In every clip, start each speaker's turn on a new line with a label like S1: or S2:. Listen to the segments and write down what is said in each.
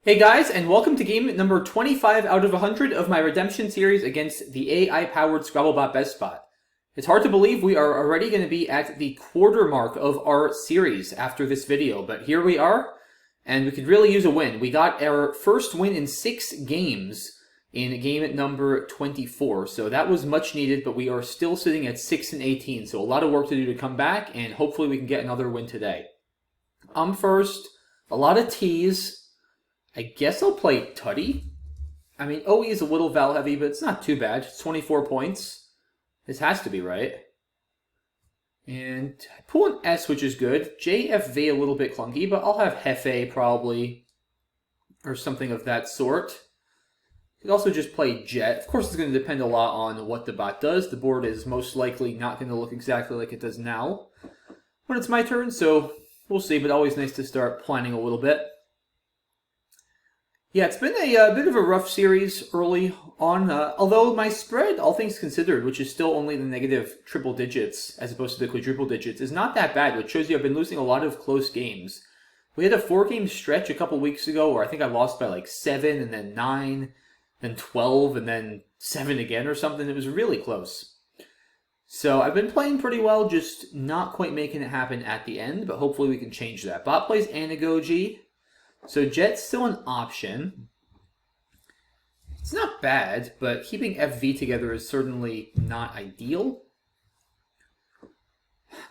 S1: Hey guys, and welcome to game number 25 out of 100 of my redemption series against the AI-powered Scrabble BestBot. It's hard to believe we are already going to be at the quarter mark of our series after this video, but here we are, and we could really use a win. We got our first win in 6 games in game number 24, so that was much needed, but we are still sitting at 6-18, so a lot of work to do to come back, and hopefully we can get another win today. First, a lot of T's. I guess I'll play Tutty. I mean, OE is a little Val heavy, but it's not too bad. It's 24 points. This has to be right. And I pull an S, which is good. JFV a little bit clunky, but I'll have Hefe probably, or something of that sort. Could also just play Jet. Of course, it's going to depend a lot on what the bot does. The board is most likely not going to look exactly like it does now when it's my turn, so we'll see, but always nice to start planning a little bit. Yeah, it's been a bit of a rough series early on, although my spread, all things considered, which is still only the negative triple digits as opposed to the quadruple digits, is not that bad, which shows you I've been losing a lot of close games. We had a 4-game stretch a couple weeks ago where I think I lost by like 7, and then 9, then 12, and then 7 again or something. It was really close. So I've been playing pretty well, just not quite making it happen at the end, but hopefully we can change that. Bot plays Anagogy. So Jet's still an option. It's not bad, but keeping FV together is certainly not ideal.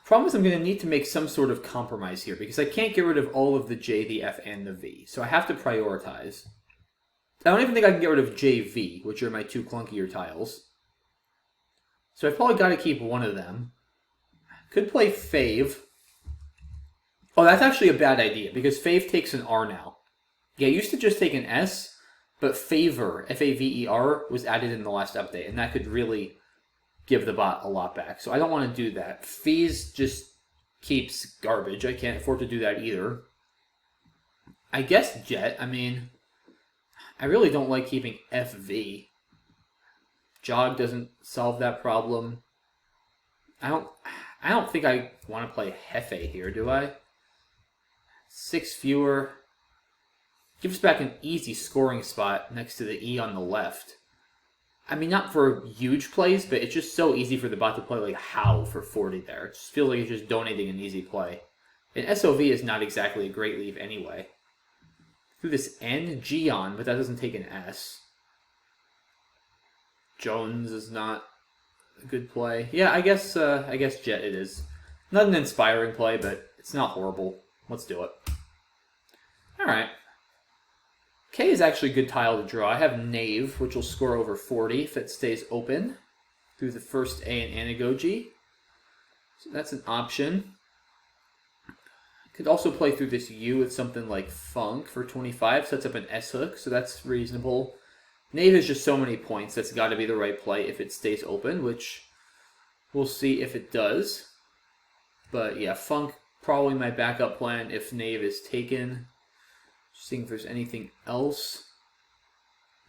S1: Problem is I'm going to need to make some sort of compromise here, because I can't get rid of all of the J, the F, and the V. So I have to prioritize. I don't even think I can get rid of JV, which are my two clunkier tiles. So I've probably got to keep one of them. Could play Fave. Oh, that's actually a bad idea, because Fave takes an R now. Yeah, it used to just take an S, but Favor, F-A-V-E-R, was added in the last update, and that could really give the bot a lot back. So I don't want to do that. Fees just keeps garbage. I can't afford to do that either. I guess Jet. I mean, I really don't like keeping FV. Jog doesn't solve that problem. I don't think I want to play Hefe here, do I? 6 fewer. Gives back an easy scoring spot next to the E on the left. I mean, not for huge plays, but it's just so easy for the bot to play like How for 40 there. It just feels like it's just donating an easy play. And SOV is not exactly a great leave anyway. Through this N, G on, but that doesn't take an S. Jones is not a good play. Yeah, I guess Jet it is. Not an inspiring play, but it's not horrible. Let's do it. Alright. K is actually a good tile to draw. I have Knave, which will score over 40 if it stays open through the first A in Anagogy. So that's an option. Could also play through this U with something like Funk for 25. Sets up an S hook, so that's reasonable. Knave is just so many points. That's got to be the right play if it stays open, which we'll see if it does. But yeah, Funk probably my backup plan if Knave is taken. Just seeing if there's anything else.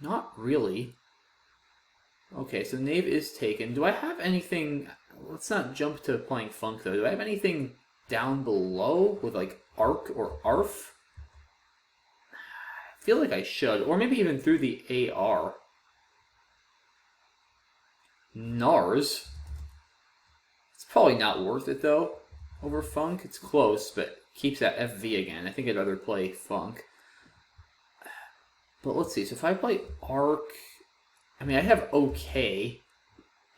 S1: Not really. Okay, so Knave is taken. Do I have anything... Let's not jump to playing Funk, though. Do I have anything down below with, like, Arc or Arf? I feel like I should. Or maybe even through the AR. Nars. It's probably not worth it, though. Over Funk. It's close, but keeps that FV again. I think I'd rather play Funk. But let's see. So if I play Arc... I mean, I have OK,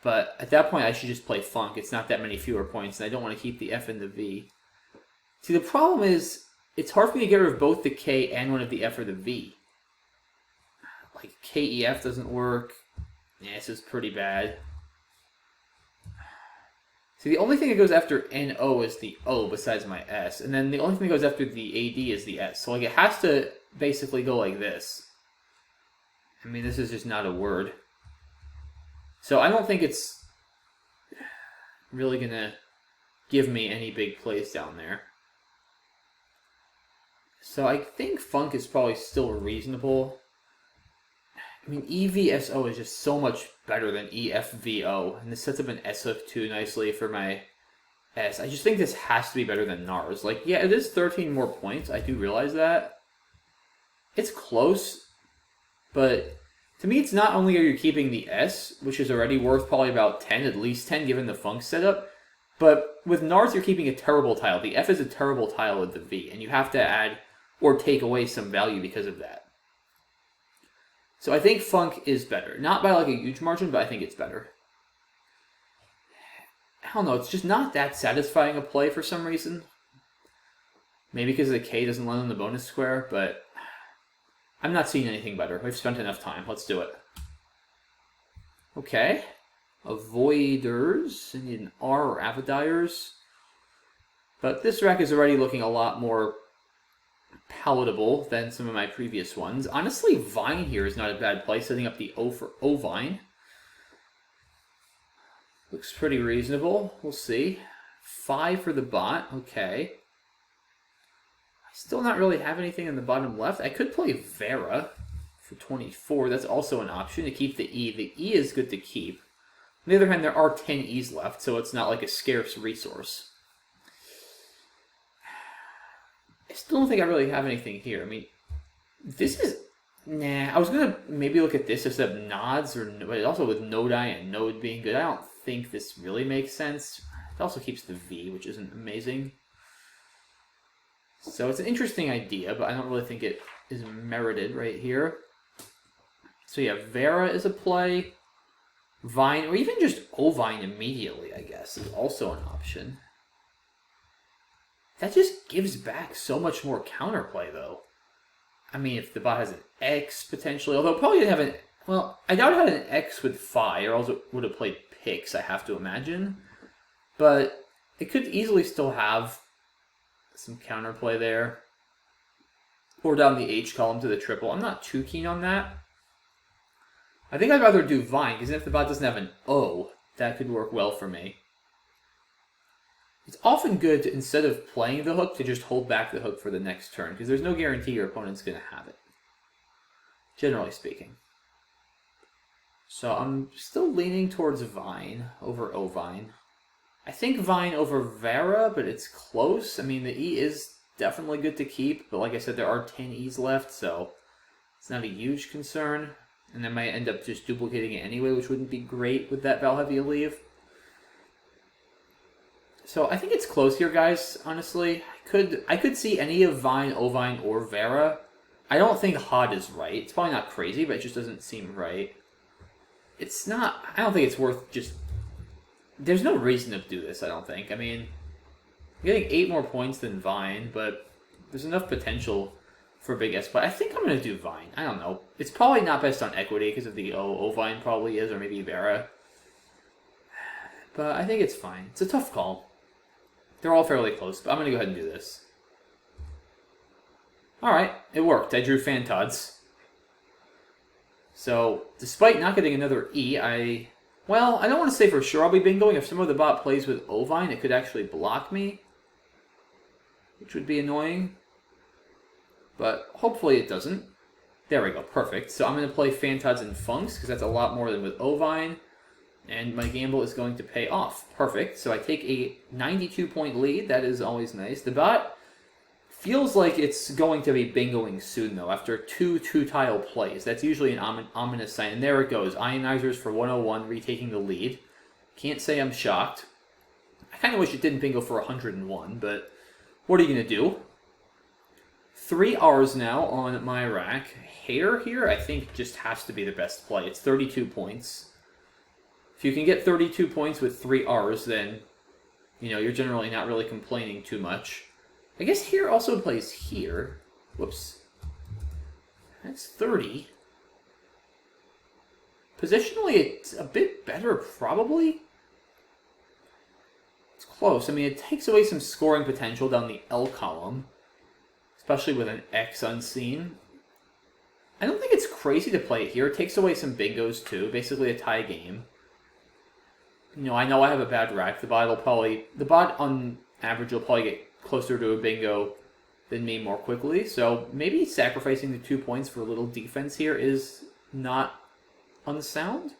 S1: but at that point I should just play Funk. It's not that many fewer points, and I don't want to keep the F and the V. See, the problem is, it's hard for me to get rid of both the K and one of the F or the V. Like, KEF doesn't work. Yeah, this is pretty bad. See, the only thing that goes after NO is the O besides my S. And then the only thing that goes after the AD is the S. So, like, it has to basically go like this. I mean, this is just not a word. So, I don't think it's really going to give me any big plays down there. So, I think Funk is probably still reasonable. I mean, EVSO is just so much better than EFVO, and this sets up an S hook too nicely for my S. I just think this has to be better than NARS. Like, yeah, it is 13 more points. I do realize that. It's close, but to me, it's not only are you keeping the S, which is already worth probably about 10, at least 10 given the funk setup, but with Nards, you're keeping a terrible tile. The F is a terrible tile with the V, and you have to add or take away some value because of that. So I think funk is better. Not by like a huge margin, but I think it's better. I don't know, it's just not that satisfying a play for some reason. Maybe because the K doesn't land on the bonus square, but I'm not seeing anything better. We've spent enough time. Let's do it. Okay. Avoiders. I need an R or Avidyers. But this rack is already looking a lot more palatable than some of my previous ones. Honestly, Vine here is not a bad play, setting up the O for O-Vine. Looks pretty reasonable. We'll see. 5 for the bot. Okay. I still not really have anything in the bottom left. I could play Vera for 24. That's also an option to keep the E. The E is good to keep. On the other hand, there are 10 E's left, so it's not like a scarce resource. I still don't think I really have anything here. I mean, this is... Nah, I was going to maybe look at this to set up nods, but also with node I and node being good, I don't think this really makes sense. It also keeps the V, which isn't amazing. So it's an interesting idea, but I don't really think it is merited right here. So yeah, Vera is a play. Vine, or even just O-Vine immediately, I guess, is also an option. That just gives back so much more counterplay, though. I mean, if the bot has an X, potentially, although it probably didn't have an... Well, I doubt it had an X with Phi, or else it would have played Pix, I have to imagine. But it could easily still have some counterplay there. Or down the H column to the triple. I'm not too keen on that. I think I'd rather do Vine, because if the bot doesn't have an O, that could work well for me. It's often good to, instead of playing the hook, to just hold back the hook for the next turn, because there's no guarantee your opponent's going to have it. Generally speaking. So I'm still leaning towards Vine over O-Vine. I think Vine over Vera, but it's close. I mean, the E is definitely good to keep, but like I said, there are 10 E's left, so it's not a huge concern. And I might end up just duplicating it anyway, which wouldn't be great with that Val Heavy leave. So I think it's close here, guys, honestly. I could see any of Vine, O-Vine, or Vera. I don't think Hod is right. It's probably not crazy, but it just doesn't seem right. It's not... I don't think it's worth just... There's no reason to do this, I don't think. I mean, I'm getting 8 more points than Vine, but there's enough potential for a big S. But I think I'm going to do Vine. I don't know. It's probably not best on equity because of the O. O-Vine probably is, or maybe Vera. But I think it's fine. It's a tough call. They're all fairly close, but I'm going to go ahead and do this. Alright, it worked. I drew Fantods. So, despite not getting another E, well, I don't want to say for sure I'll be bingoing. If some of the bot plays with O-Vine, it could actually block me, which would be annoying. But hopefully it doesn't. There we go, perfect. So I'm going to play Fantods and Funks, because that's a lot more than with O-Vine. And my gamble is going to pay off. Perfect. So I take a 92-point lead. That is always nice. The bot feels like it's going to be bingoing soon, though, after 2 two-tile plays. That's usually an ominous sign. And there it goes. Ionizers for 101, retaking the lead. Can't say I'm shocked. I kind of wish it didn't bingo for 101, but what are you going to do? 3 R's now on my rack. Hair here, I think, just has to be the best play. It's 32 points. If you can get 32 points with 3 R's, then, you're generally not really complaining too much. I guess here also plays here. Whoops. That's 30. Positionally, it's a bit better, probably. It's close. I mean, it takes away some scoring potential down the L column, especially with an X unseen. I don't think it's crazy to play it here. It takes away some bingos, too. Basically a tie game. I know I have a bad rack. The bot on average will probably get closer to a bingo than me more quickly. So maybe sacrificing the 2 points for a little defense here is not unsound.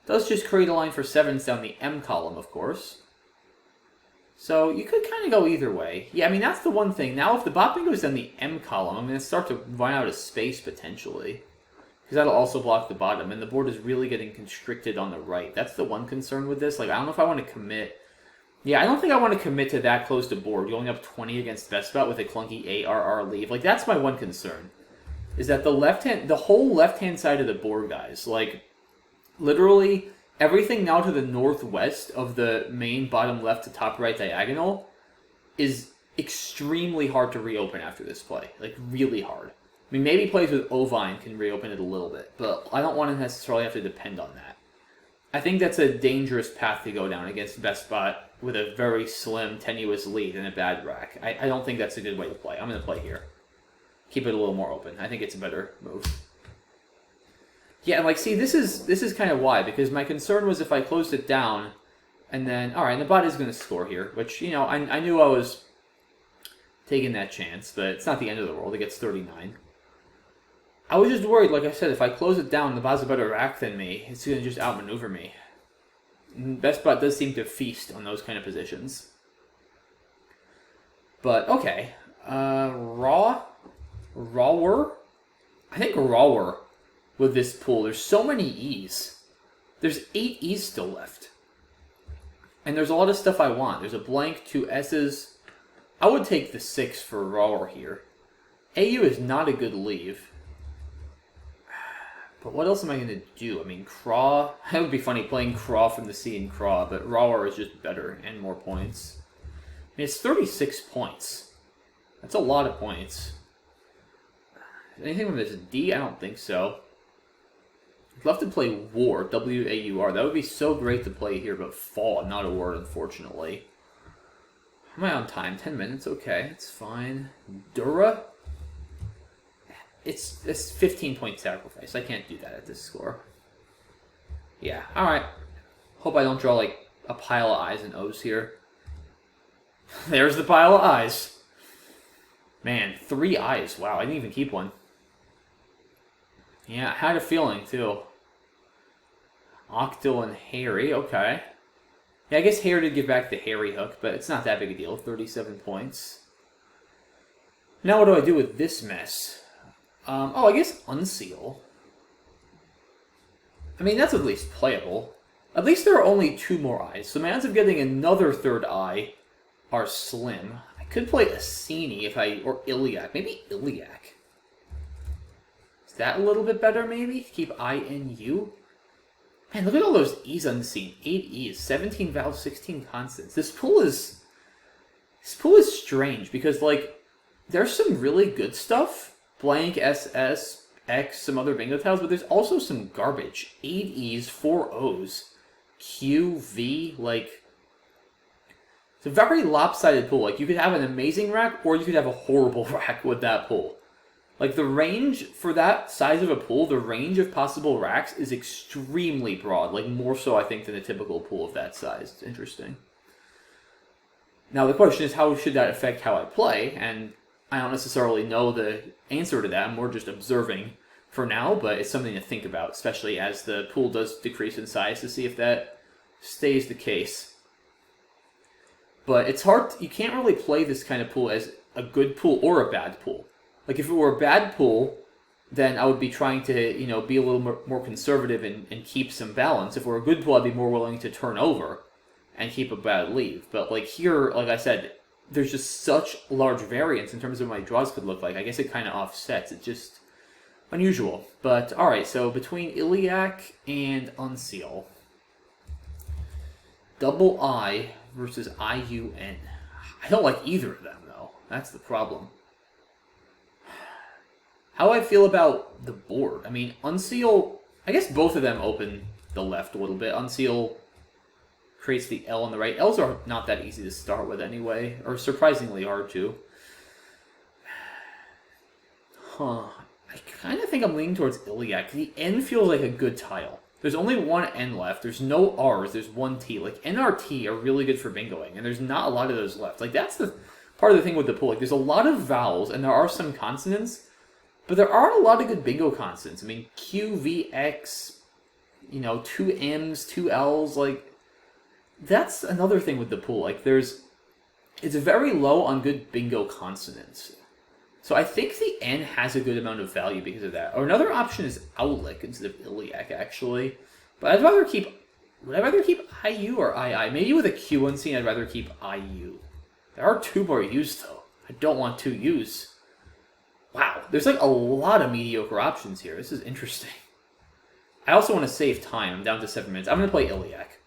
S1: Does just create a line for 7s down the M column, of course. So you could kind of go either way. Yeah, I mean, that's the one thing. Now, if the bot bingo is in the M column, I'm going to start to run out of space, potentially. Because that'll also block the bottom, and the board is really getting constricted on the right. That's the one concern with this. Like, I don't know if I want to commit. Yeah, I don't think I want to commit to that close to board, going up 20 against BestBot with a clunky ARR leave. Like, that's my one concern. Is that the whole left-hand side of the board, guys, like, literally everything now to the northwest of the main bottom left to top right diagonal is extremely hard to reopen after this play. Like, really hard. I mean, maybe plays with Ovine can reopen it a little bit, but I don't want to necessarily have to depend on that. I think that's a dangerous path to go down against BestBot with a very slim, tenuous lead and a bad rack. I don't think that's a good way to play. I'm going to play here. Keep it a little more open. I think it's a better move. Yeah, and like, see, this is kind of why, because my concern was if I closed it down, and then, alright, the bot is going to score here, which, you know, I knew I was taking that chance, but it's not the end of the world. It gets 39. I was just worried, like I said, if I close it down, the bot's a better rack than me. It's going to just outmaneuver me. BestBot does seem to feast on those kind of positions. But, okay. Rawer? I think rawer with this pool. There's so many E's. There's 8 E's still left. And there's a lot of stuff I want. There's a blank, 2 S's. I would take the 6 for rawer here. AU is not a good leave. But what else am I going to do? I mean, Craw. That would be funny playing Craw from the C in Craw, but rawer is just better and more points. I mean, it's 36 points. That's a lot of points. Anything from this D? I don't think so. I'd love to play War, W-A-U-R. That would be so great to play here, but Fall, not a word, unfortunately. Am I on time? 10 minutes, okay, it's fine. Dura? It's 15-point sacrifice. I can't do that at this score. Yeah, alright. Hope I don't draw, like, a pile of I's and O's here. There's the pile of I's. Man, 3 I's. Wow, I didn't even keep one. Yeah, I had a feeling, too. Octil and Harry, okay. Yeah, I guess Harry did give back the Harry hook, but it's not that big a deal. 37 points. Now what do I do with this mess? I guess Unseal. I mean, that's at least playable. At least there are only 2 more I's, so my odds of getting another 3rd I are slim. I could play Assini or Iliac. Maybe Iliac. Is that a little bit better, maybe? Keep I-N-U? Man, look at all those E's unseen. 8 E's, 17 vowels, 16 consonants. This pool is strange, because, like, there's some really good stuff. Blank, SS, X, some other bingo tiles, but there's also some garbage. 8 E's, 4 O's, Q, V, like... It's a very lopsided pool. Like, you could have an amazing rack, or you could have a horrible rack with that pool. Like, the range, for that size of a pool, the range of possible racks is extremely broad. Like, more so, I think, than a typical pool of that size. It's interesting. Now, the question is, how should that affect how I play? And I don't necessarily know the answer to that. I'm more just observing for now, but it's something to think about, especially as the pool does decrease in size, to see if that stays the case. But it's hard. You can't really play this kind of pool as a good pool or a bad pool. Like, if it were a bad pool, then I would be trying to, you know, be a little more conservative and keep some balance. If it were a good pool, I'd be more willing to turn over and keep a bad leave. But, like, here, like I said, there's just such large variance in terms of what my draws could look like. I guess it kind of offsets. It's just unusual. But, alright, so between Iliac and Unseal. Double I versus IUN. I don't like either of them, though. That's the problem. How do I feel about the board? I mean, Unseal... I guess both of them open the left a little bit. Unseal creates the L on the right. L's are not that easy to start with anyway, or surprisingly hard to. Huh. I kind of think I'm leaning towards Iliac. The N feels like a good tile. There's only one N left. There's no R's. There's one T. Like, NRT are really good for bingoing, and there's not a lot of those left. Like, that's the part of the thing with the pool. Like, there's a lot of vowels, and there are some consonants, but there aren't a lot of good bingo consonants. I mean, Q, V, X, you know, 2 M's, 2 L's, like... That's another thing with the pool. Like, there's It's very low on good bingo consonants. So I think the N has a good amount of value because of that. Or another option is Owlick instead of Iliac, actually. But I'd rather keep... Would I rather keep IU or II? Maybe with a Q unseen, I'd rather keep IU. There are 2 more U's, though. I don't want 2 U's. Wow, there's like a lot of mediocre options here. This is interesting. I also want to save time. I'm down to 7 minutes. I'm going to play Iliac.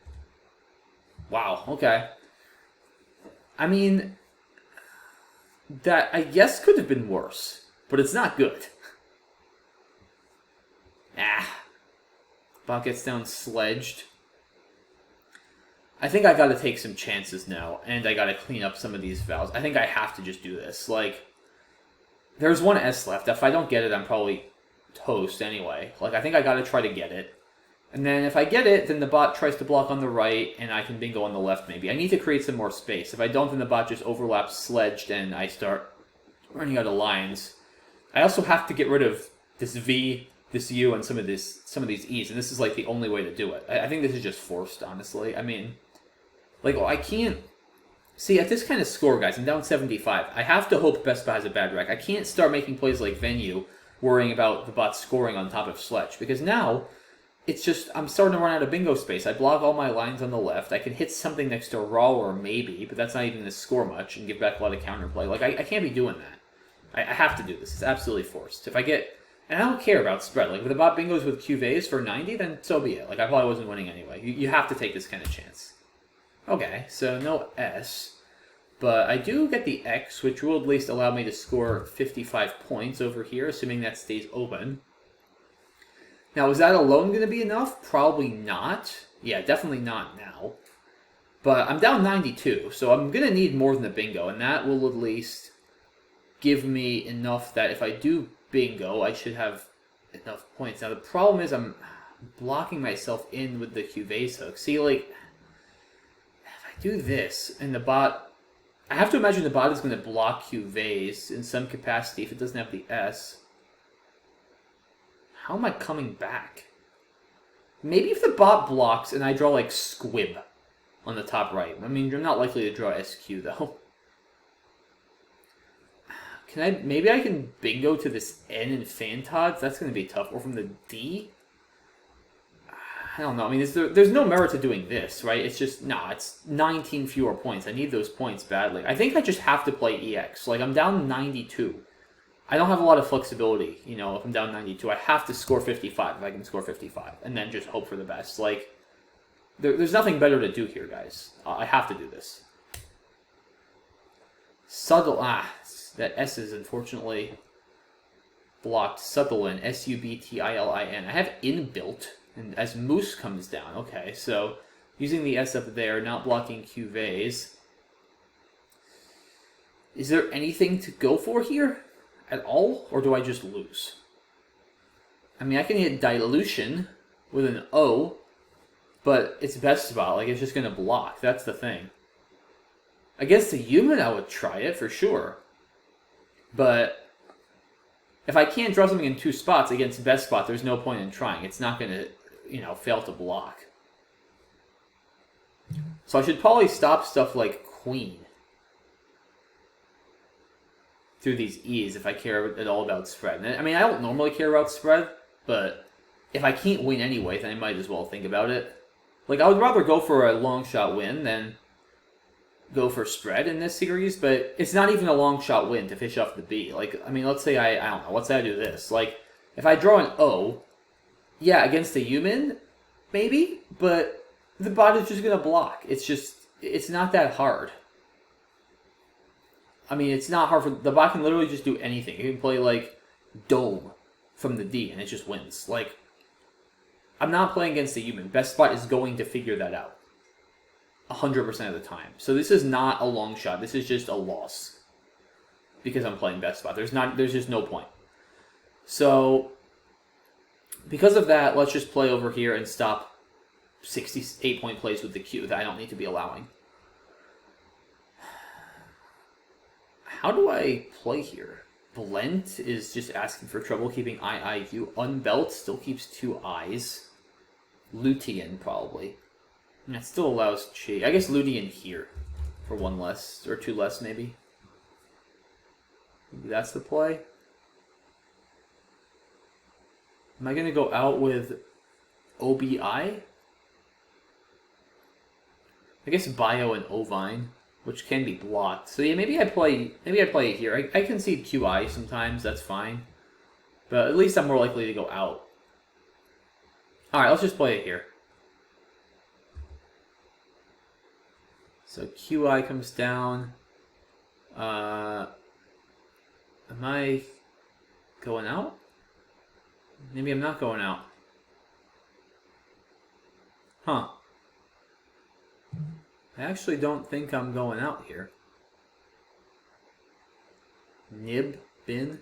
S1: Wow, okay. I mean... That, I guess, could have been worse. But it's not good. Bot gets down sledged. I think I gotta take some chances now. And I gotta clean up some of these vowels. I think I have to just do this. Like, there's 1 S left. If I don't get it, I'm probably toast anyway. Like, I think I gotta try to get it. And then if I get it, then the bot tries to block on the right, and I can bingo on the left, maybe. I need to create some more space. If I don't, then the bot just overlaps sledged, and I start running out of lines. I also have to get rid of this V, this U, and some of these E's, and this is, like, the only way to do it. I think this is just forced, honestly. I mean, like, well, I can't... See, at this kind of score, guys, I'm down 75. I have to hope BestBot has a bad rack. I can't start making plays like Venue, worrying about the bot scoring on top of sledge, because now... It's just, I'm starting to run out of bingo space. I block all my lines on the left. I can hit something next to raw or maybe, but that's not even going to score much and give back a lot of counterplay. Like, I can't be doing that. I have to do this. It's absolutely forced. If I get... And I don't care about spread. Like, if the bot bingos with QVs for 90, then so be it. Like, I probably wasn't winning anyway. You have to take this kind of chance. Okay, so no S. But I do get the X, which will at least allow me to score 55 points over here, assuming that stays open. Now, is that alone going to be enough? Probably not. Yeah, definitely not now. But I'm down 92, so I'm going to need more than the bingo, and that will at least give me enough that if I do bingo, I should have enough points. Now, the problem is I'm blocking myself in with the Cuvées hook. See, like, if I do this, and the bot... I have to imagine the bot is going to block Cuvées in some capacity if it doesn't have the S. How am I coming back? Maybe if the bot blocks and I draw, like, Squib on the top right. I mean, you're not likely to draw SQ, though. Maybe I can bingo to this N in Fantods? That's going to be tough. Or from the D? I don't know. I mean, there's no merit to doing this, right? It's just, it's 19 fewer points. I need those points badly. I think I just have to play EX. Like, I'm down 92. I don't have a lot of flexibility, you know, if I'm down 92. I have to score 55 if I can score 55, and then just hope for the best. Like, there's nothing better to do here, guys. I have to do this. Subtle, that S is unfortunately blocked. Subtlin, S-U-B-T-I-L-I-N. I have inbuilt, and as Moose comes down. Okay, so using the S up there, not blocking Cuvées. Is there anything to go for here? At all, or do I just lose? I mean, I can hit Dilution with an O, but it's BestBot. Like, it's just going to block. That's the thing. Against the human, I would try it for sure. But if I can't draw something in 2 spots against BestBot, there's no point in trying. It's not going to, you know, fail to block. So I should probably stop stuff like Queen through these E's if I care at all about spread. I mean, I don't normally care about spread, but if I can't win anyway, then I might as well think about it. Like, I would rather go for a long shot win than go for spread in this series, but it's not even a long shot win to fish off the B. Like, I mean, let's say I don't know, let's say I do this. Like, if I draw an O, yeah, against a human, maybe, but the bot is just going to block. It's not that hard. I mean, it's not hard for... The bot can literally just do anything. You can play, like, Dome from the D, and it just wins. Like, I'm not playing against a human. BestBot is going to figure that out 100% of the time. So this is not a long shot. This is just a loss because I'm playing BestBot. There's just no point. So, because of that, let's just play over here and stop 68-point plays with the Q that I don't need to be allowing. How do I play here? Blent is just asking for trouble keeping IIU. Unbelt still keeps 2 I's. Lutein, probably. And that still allows Chi. I guess Lutein here. for 1 less, or 2 less maybe. Maybe that's the play. Am I going to go out with OBI? I guess Bio and Ovine, which can be blocked. So yeah, maybe I play it here. I can see QI sometimes, that's fine. But at least I'm more likely to go out. Alright, let's just play it here. So QI comes down. Am I going out? Maybe I'm not going out. Huh. I actually don't think I'm going out here. Nib, bin.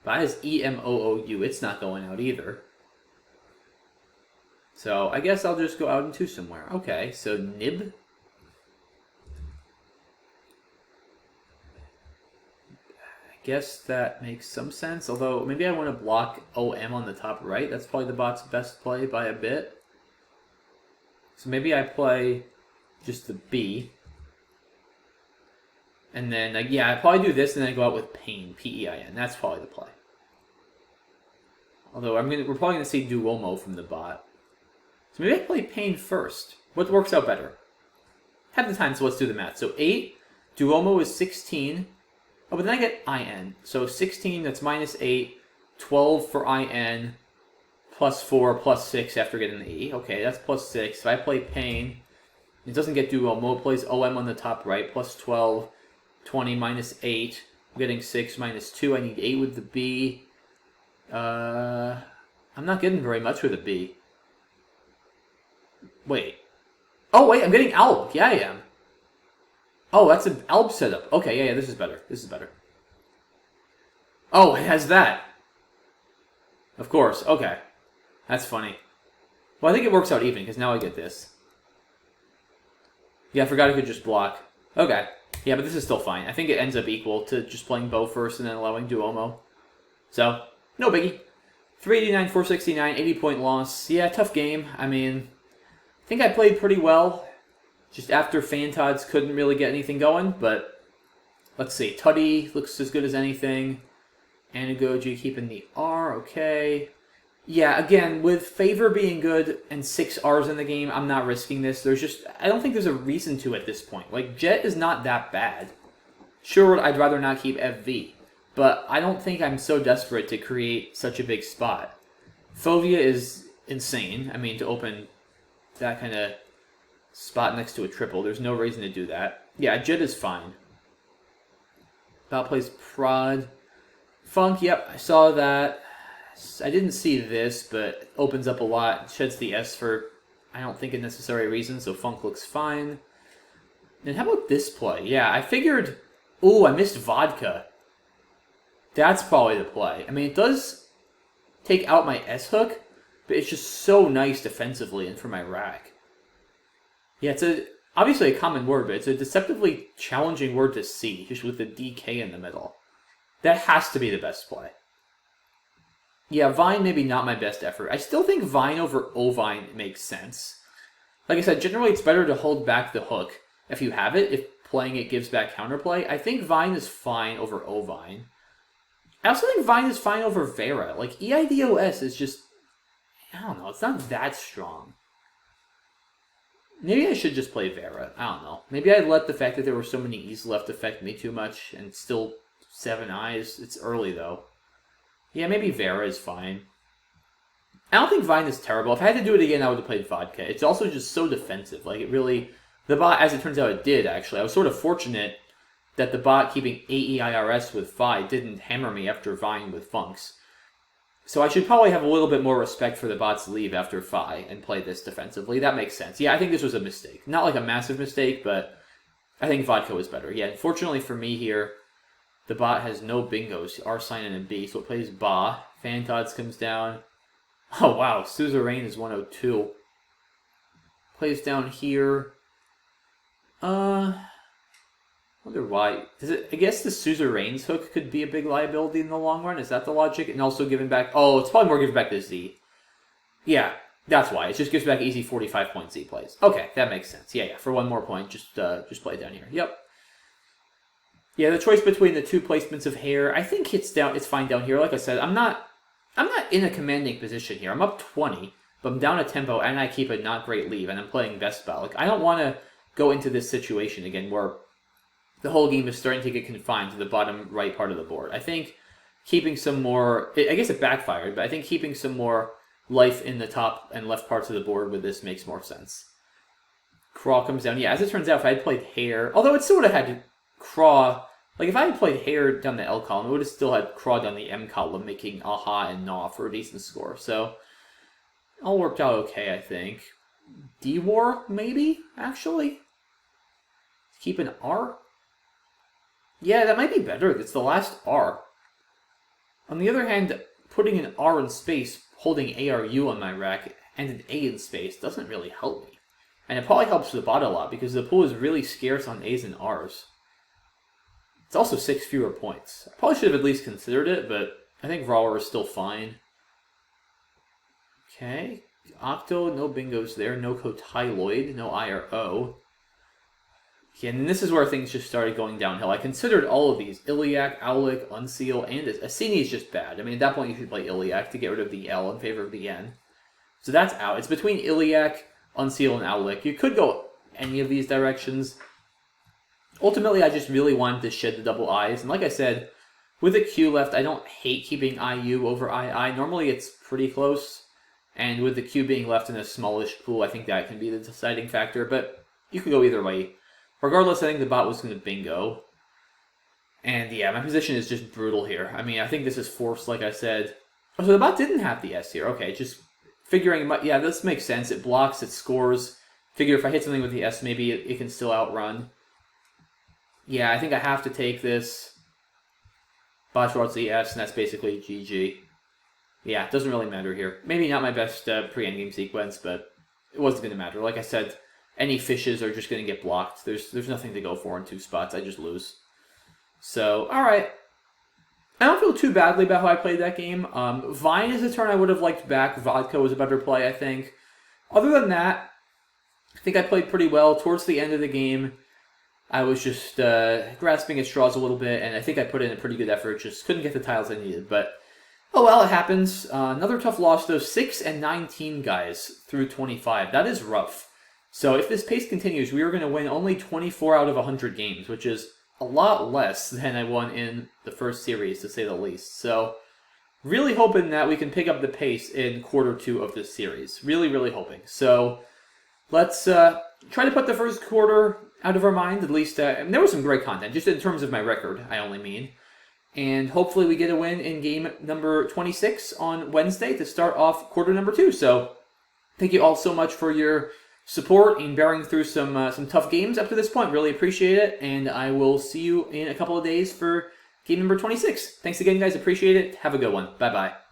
S1: But has EMOOU, it's not going out either. So I guess I'll just go out into somewhere. Okay, so nib. I guess that makes some sense, although maybe I want to block OM on the top right. That's probably the bot's best play by a bit. So maybe I play just the B. And then, yeah, I probably do this and then I go out with Pain, P-E-I-N. That's probably the play. Although we're probably going to see Duomo from the bot. So maybe I play Pain first. What works out better? Have the time, so let's do the math. So 8, Duomo is 16. Oh, but then I get IN. So 16, that's minus 8, 12 for IN, plus 4, plus 6 after getting the E. Okay, that's plus 6. If I play Pain, it doesn't get Duomo. It plays OM on the top right, plus 12, 20 minus 8. I'm getting 6 minus 2. I need 8 with the B. I'm not getting very much with a B. Wait. Oh, wait, I'm getting Alb. Yeah, I am. Oh, that's an Alb setup. Okay, yeah, this is better. This is better. Oh, it has that. Of course, okay. That's funny. Well, I think it works out even, because now I get this. Yeah, I forgot I could just block. Okay. Yeah, but this is still fine. I think it ends up equal to just playing Bow first and then allowing Duomo. So, no biggie. 389, 469, 80-point loss. Yeah, tough game. I mean, I think I played pretty well. Just after Fantods couldn't really get anything going, but let's see. Tutty looks as good as anything. Anagoji keeping the R, okay. Yeah, again, with Favor being good and 6 Rs in the game, I'm not risking this. I don't think there's a reason to at this point. Like, Jet is not that bad. Sure, I'd rather not keep FV, but I don't think I'm so desperate to create such a big spot. Fovea is insane. I mean, to open that kind of spot next to a triple, there's no reason to do that. Yeah, Jet is fine. Bot plays Prod. Funk, yep, I saw that. I didn't see this, but opens up a lot. Sheds the S for, I don't think, a necessary reason, so Funk looks fine. And how about this play? Yeah, I figured... Ooh, I missed Vodka. That's probably the play. I mean, it does take out my S-hook, but it's just so nice defensively and for my rack. Yeah, it's obviously a common word, but it's a deceptively challenging word to see, just with the DK in the middle. That has to be the best play. Yeah, Vine maybe not my best effort. I still think Vine over Ovine makes sense. Like I said, generally it's better to hold back the hook if you have it, if playing it gives back counterplay. I think Vine is fine over Ovine. I also think Vine is fine over Vera. Like, EIDOS is just... I don't know, it's not that strong. Maybe I should just play Vera. I don't know. Maybe I'd let the fact that there were so many E's left affect me too much, and still 7 eyes. It's early, though. Yeah, maybe Vera is fine. I don't think Vine is terrible. If I had to do it again, I would have played Vodka. It's also just so defensive. Like, it really... The bot, as it turns out, it did, actually. I was sort of fortunate that the bot keeping AEIRS with Vi didn't hammer me after Vine with Funks. So I should probably have a little bit more respect for the bot's leave after Vi and play this defensively. That makes sense. Yeah, I think this was a mistake. Not like a massive mistake, but I think Vodka was better. Yeah, unfortunately for me here, the bot has no bingos, R sign and a B, so it plays Ba. Fantods comes down. Oh wow, Suzerain is 102. Plays down here. Wonder why. I guess the Suzerain's hook could be a big liability in the long run. Is that the logic? And also giving back... Oh, it's probably more giving back to Z. Yeah. That's why. It just gives back easy 45 points he plays. Okay, that makes sense. Yeah, for 1 more point, just play it down here. Yep. Yeah, the choice between the 2 placements of hair, I think it's fine down here. Like I said, I'm not in a commanding position here. I'm up 20, but I'm down a tempo, and I keep a not great lead, and I'm playing BestBot. Like, I don't want to go into this situation again where the whole game is starting to get confined to the bottom right part of the board. I think keeping some more... I guess it backfired, but I think keeping some more life in the top and left parts of the board with this makes more sense. Craw comes down. Yeah, as it turns out, if I had played hair... Although it still would have had Craw... Like, if I had played hair down the L column, it would have still had Craw down the M column, making aha and gnaw for a decent score. So, all worked out okay, I think. D-War, maybe, actually? Keep an R? Yeah, that might be better. It's the last R. On the other hand, putting an R in space, holding ARU on my rack, and an A in space doesn't really help me. And it probably helps the bot a lot, because the pool is really scarce on A's and R's. It's also 6 fewer points. I probably should have at least considered it, but I think Brawler is still fine. Okay. Octo, no bingos there. No Cotyloid, no IRO. Okay, and this is where things just started going downhill. I considered all of these. Iliac, Owlick, Unseal, and Asini is just bad. I mean, at that point you should play Iliac to get rid of the L in favor of the N. So that's out. It's between Iliac, Unseal, and Owlick. You could go any of these directions. Ultimately, I just really wanted to shed the double I's. And like I said, with a Q left, I don't hate keeping IU over II. Normally, it's pretty close. And with the Q being left in a smallish pool, I think that can be the deciding factor. But you could go either way. Regardless, I think the bot was going to bingo. And yeah, my position is just brutal here. I mean, I think this is forced, like I said. Oh, so the bot didn't have the S here. Okay, just figuring... Yeah, this makes sense. It blocks, it scores. Figure if I hit something with the S, maybe it can still outrun. Yeah, I think I have to take this. Bot draws the S, and that's basically GG. Yeah, it doesn't really matter here. Maybe not my best pre-endgame sequence, but it wasn't going to matter. Like I said, any fishes are just going to get blocked. There's nothing to go for in 2 spots. I just lose. So, alright. I don't feel too badly about how I played that game. Vine is a turn I would have liked back. Vodka was a better play, I think. Other than that, I think I played pretty well. Towards the end of the game, I was just grasping at straws a little bit, and I think I put in a pretty good effort. Just couldn't get the tiles I needed, but oh well, it happens. Another tough loss, though. 6 and 19 guys through 25. That is rough. So if this pace continues, we are going to win only 24 out of 100 games, which is a lot less than I won in the first series, to say the least. So really hoping that we can pick up the pace in quarter 2 of this series. Really, really hoping. So let's try to put the first quarter out of our mind, at least. And there was some great content, just in terms of my record, I only mean. And hopefully we get a win in game number 26 on Wednesday to start off quarter number 2. So thank you all so much for your support and bearing through some tough games up to this point. Really appreciate it. And I will see you in a couple of days for game number 26. Thanks again, guys. Appreciate it. Have a good one. Bye-bye.